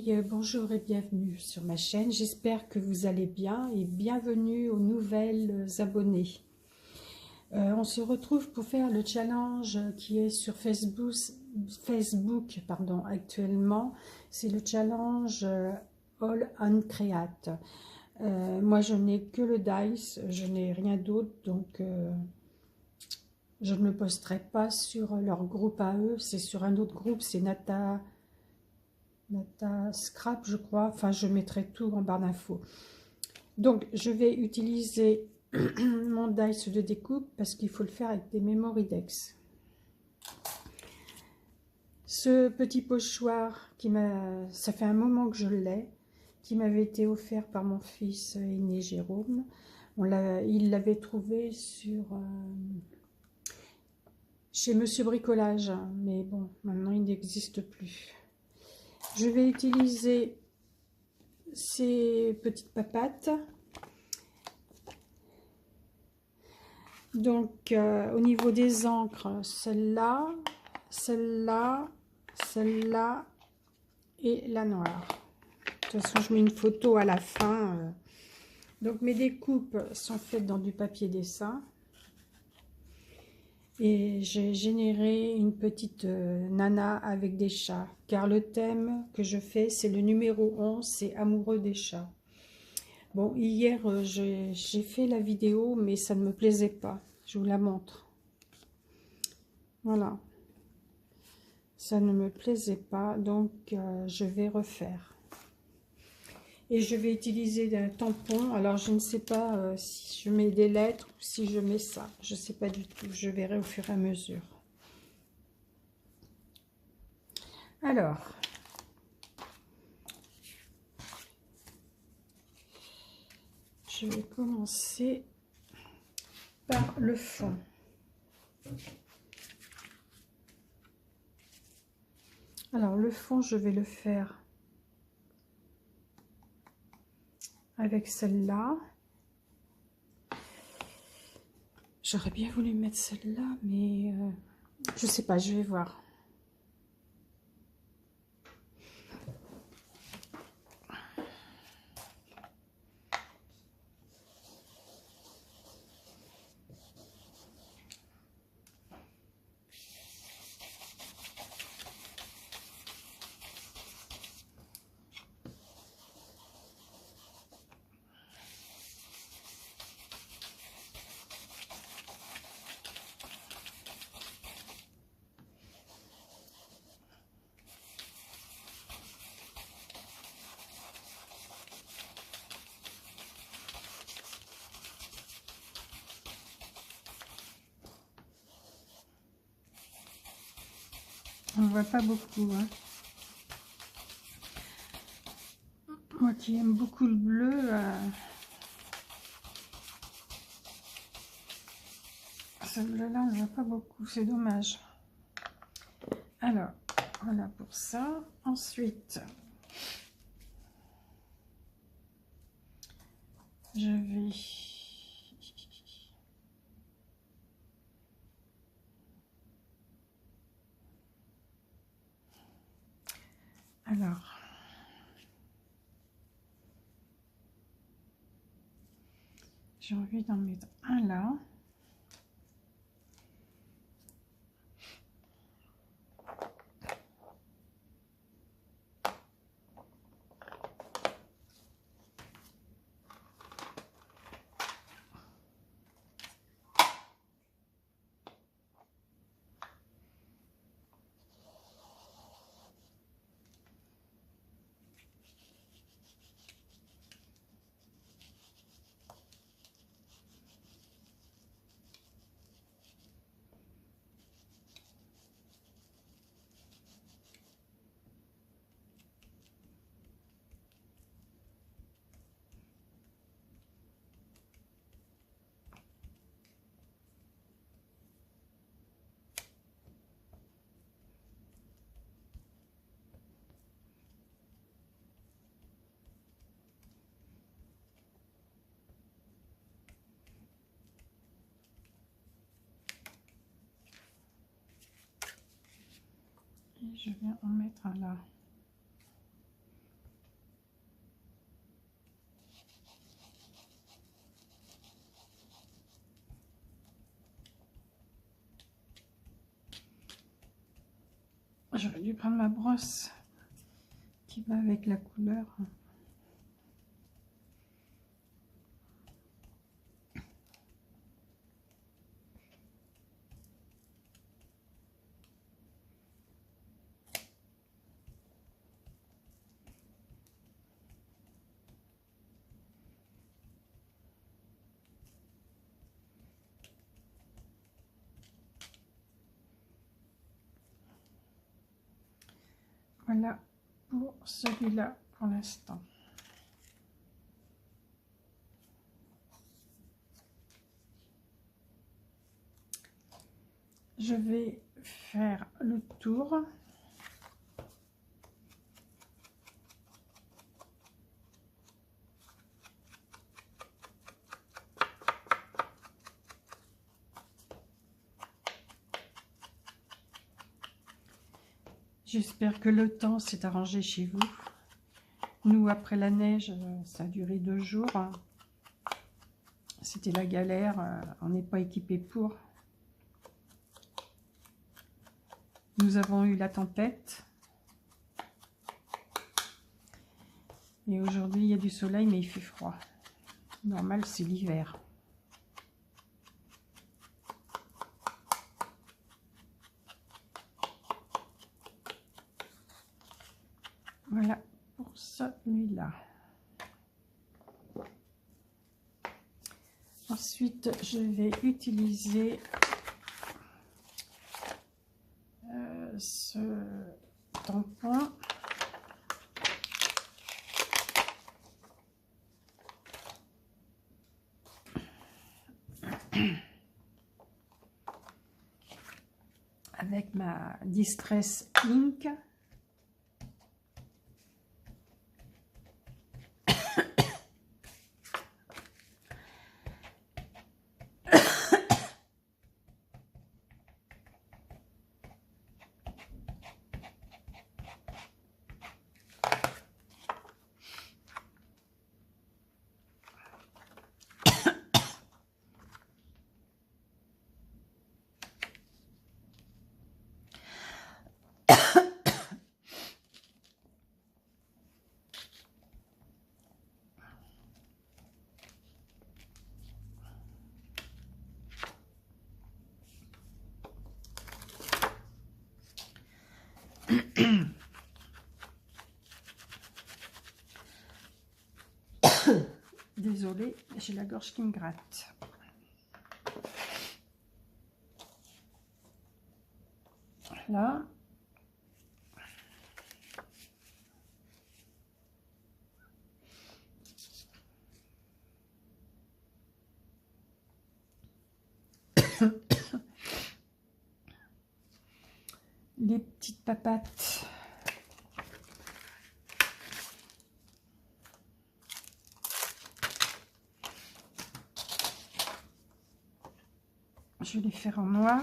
filles, bonjour et bienvenue sur ma chaîne. J'espère que vous allez bien et bienvenue aux nouvelles abonnés. On se retrouve pour faire le challenge qui est sur Facebook actuellement. C'est le challenge All on Create. Moi je n'ai que le dice, je n'ai rien d'autre, donc je ne me posterai pas sur leur groupe à eux. C'est sur un autre groupe, c'est Nata Scrap, je crois. Enfin, je mettrai tout en barre d'infos. Donc, je vais utiliser mon dice de découpe parce qu'il faut le faire avec des Memory Dex. Ce petit pochoir, ça fait un moment que je l'ai, qui m'avait été offert par mon fils aîné Jérôme. Il l'avait trouvé chez Monsieur Bricolage, mais bon, maintenant il n'existe plus. Je vais utiliser ces petites papates. Donc, au niveau des encres, celle-là, celle-là, celle-là et la noire. De toute façon, je mets une photo à la fin. Donc, mes découpes sont faites dans du papier dessin. Et j'ai généré une petite nana avec des chats. Car le thème que je fais, c'est le numéro 11, c'est amoureux des chats. Bon, hier, j'ai fait la vidéo, mais ça ne me plaisait pas. Je vous la montre. Voilà. Ça ne me plaisait pas, donc je vais refaire. Et je vais utiliser un tampon. Alors, je ne sais pas si je mets des lettres ou si je mets ça. Je ne sais pas du tout. Je verrai au fur et à mesure. Alors, je vais commencer par le fond. Alors, le fond, je vais le faire avec celle-là. J'aurais bien voulu mettre celle-là, mais je sais pas, je vais voir. On ne voit pas beaucoup, hein. Moi qui aime beaucoup le bleu, ce bleu-là, on ne voit pas beaucoup, c'est dommage. Alors, voilà pour ça. Ensuite, je vais... Alors, j'ai envie d'en mettre un là. Et je viens en mettre un là. j'aurais dû prendre ma brosse qui va avec la couleur. Voilà pour celui-là pour l'instant. Je vais faire le tour. J'espère que le temps s'est arrangé chez vous. Nous, après la neige, ça a duré 2 jours. C'était la galère, on n'est pas équipé pour. Nous avons eu la tempête. Et aujourd'hui, il y a du soleil, mais il fait froid. Normal, c'est l'hiver. Voilà pour celui-là. Ensuite, je vais utiliser ce tampon. Avec ma Distress Ink. Désolée, j'ai la gorge qui me gratte. Là. Les petites papates. Je vais les faire en noir.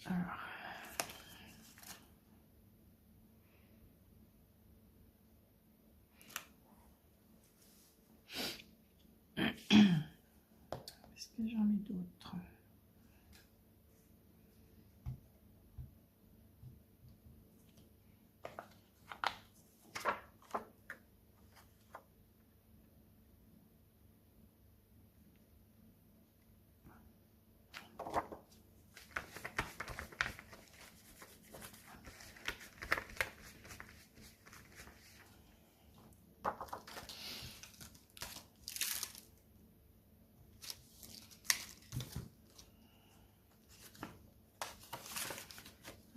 Alors. Est-ce que j'en ai d'autres?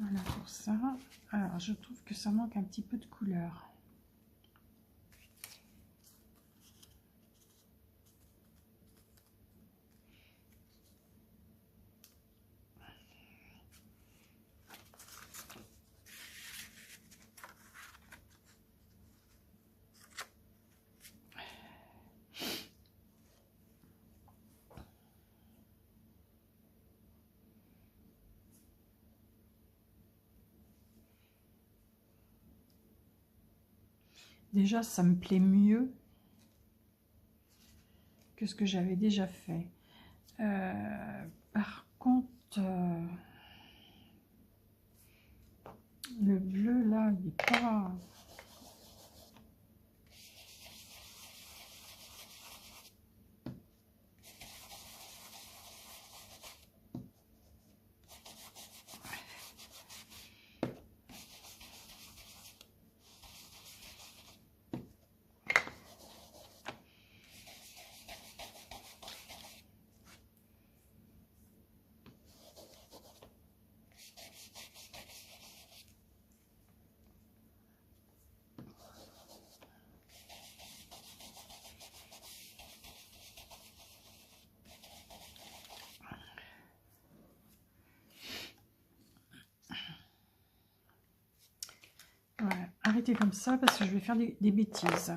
Voilà pour ça. Alors, je trouve que ça manque un petit peu de couleur. Déjà, ça me plaît mieux que ce que j'avais déjà fait. Par contre, le bleu, là, il n'est pas... Voilà, arrêtez comme ça parce que je vais faire des bêtises.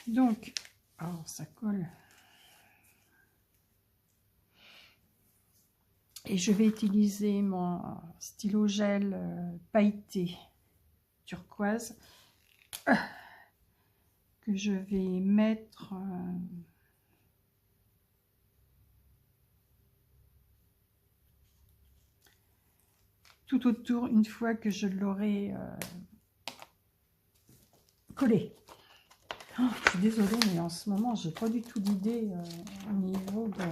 Donc, oh, ça colle. Et je vais utiliser mon stylo gel pailleté turquoise que je vais mettre tout autour une fois que je l'aurai collé. Oh, je suis désolée, mais en ce moment, j'ai pas du tout d'idée au niveau de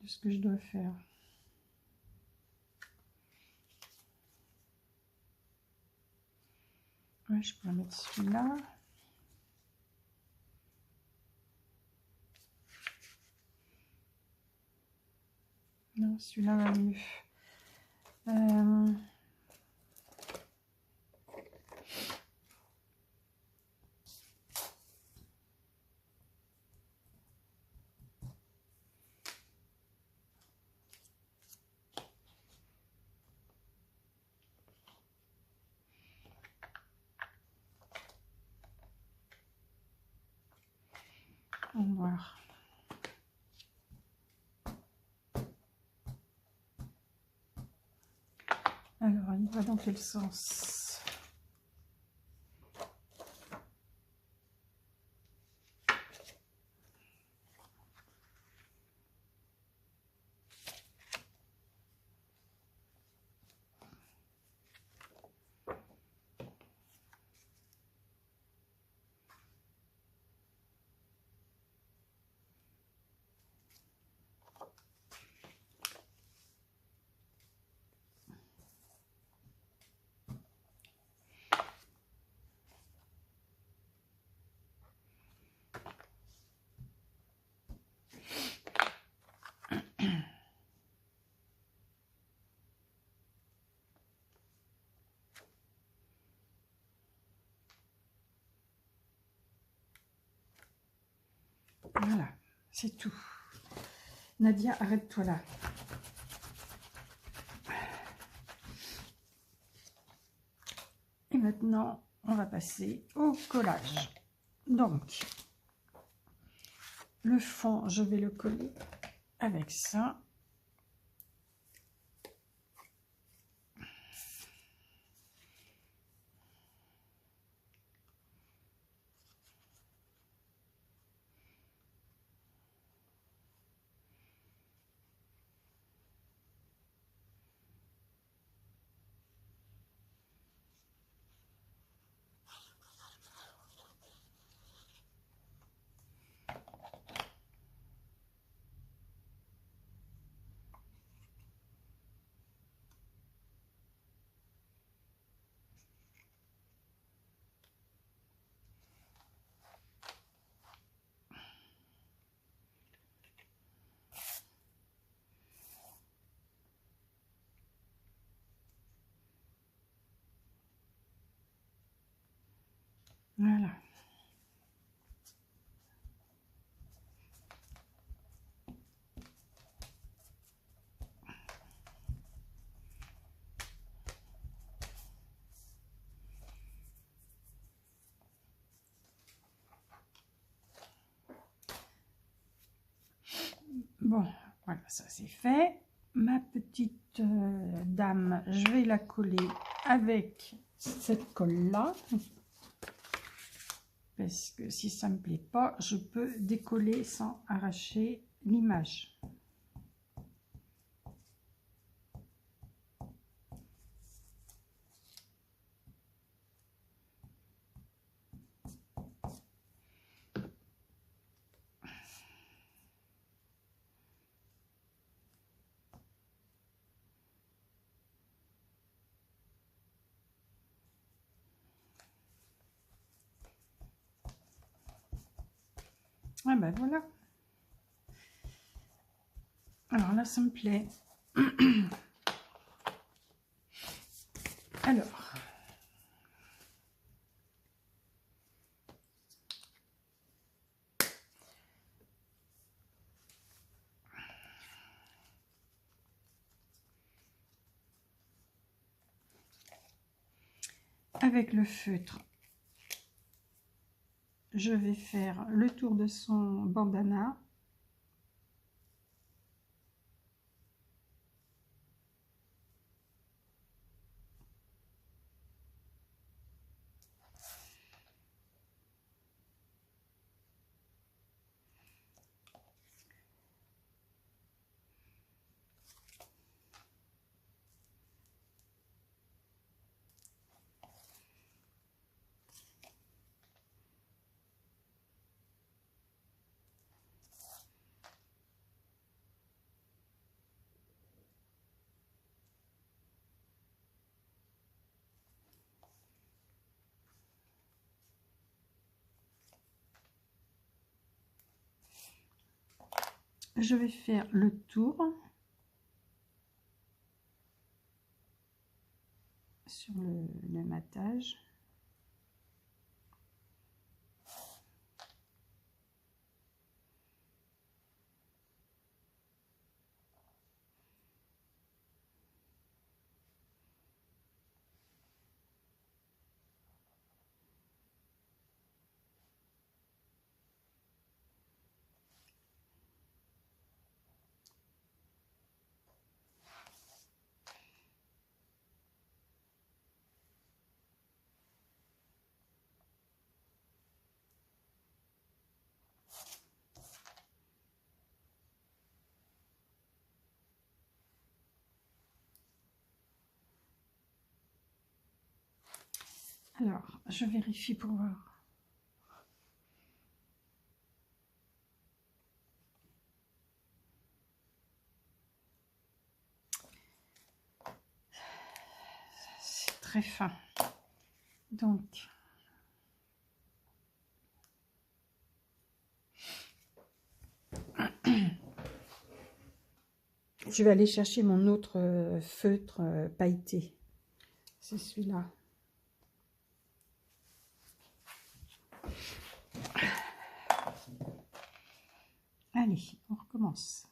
ce que je dois faire. Ouais, je pourrais mettre celui-là. Non, celui-là va mieux. En noir. Alors, il va dans quel sens? Voilà, c'est tout. Nadia, arrête-toi là. Et maintenant, on va passer au collage. Donc, le fond, je vais le coller avec ça. Voilà. Bon, voilà, ça c'est fait. Ma petite dame, je vais la coller avec cette colle là, parce que si ça me plaît pas, je peux décoller sans arracher l'image. Ah ben voilà. Alors là, ça me plaît. Alors, avec le feutre, je vais faire le tour de son bandana. Je vais faire le tour sur le matage. Alors, je vérifie pour voir. C'est très fin. Donc, je vais aller chercher mon autre feutre pailleté. C'est celui-là. Allez, on recommence.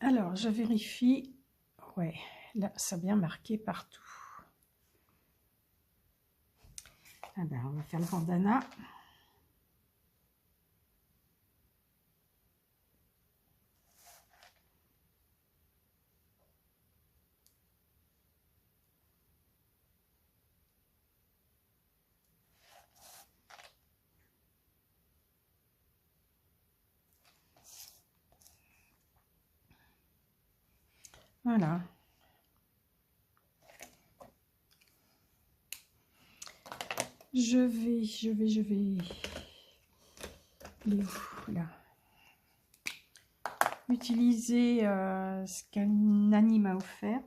Alors, je vérifie. Ouais, là, ça a bien marqué partout. Ah ben, on va faire le bandana. Voilà. Je vais. Il est où, là? utiliser ce qu'un ami m'a offert.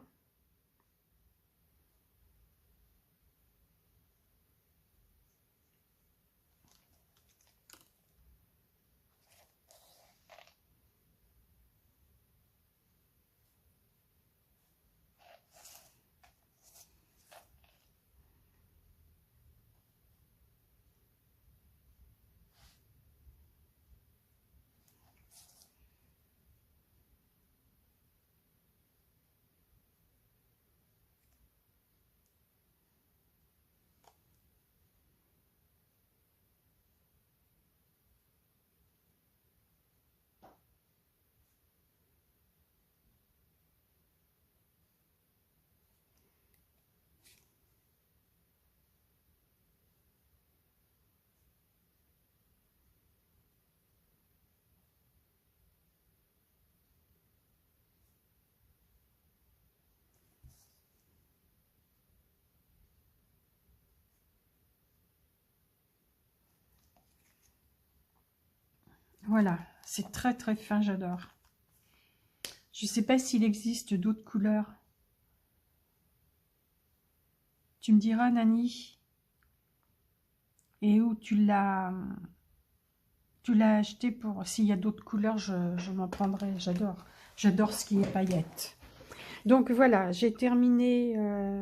Voilà, c'est très très fin, j'adore. Je ne sais pas s'il existe d'autres couleurs. Tu me diras, Nani, et où tu l'as acheté pour... S'il y a d'autres couleurs, je m'en prendrai, j'adore. J'adore ce qui est paillettes. Donc voilà, j'ai terminé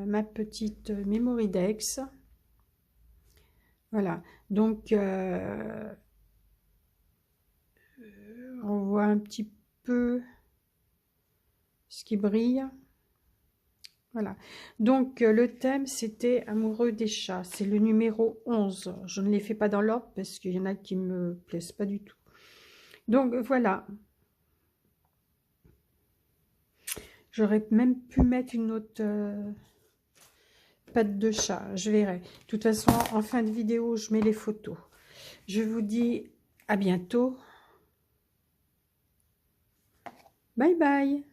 ma petite Memory Dex. Voilà, donc on voit un petit peu ce qui brille. Voilà, donc le thème c'était amoureux des chats, c'est le numéro 11. Je ne les fais pas dans l'ordre parce qu'il y en a qui me plaisent pas du tout. Donc voilà, j'aurais même pu mettre une autre patte de chat, je verrai. De toute façon, en fin de vidéo, je mets les photos. Je vous dis à bientôt. Bye bye.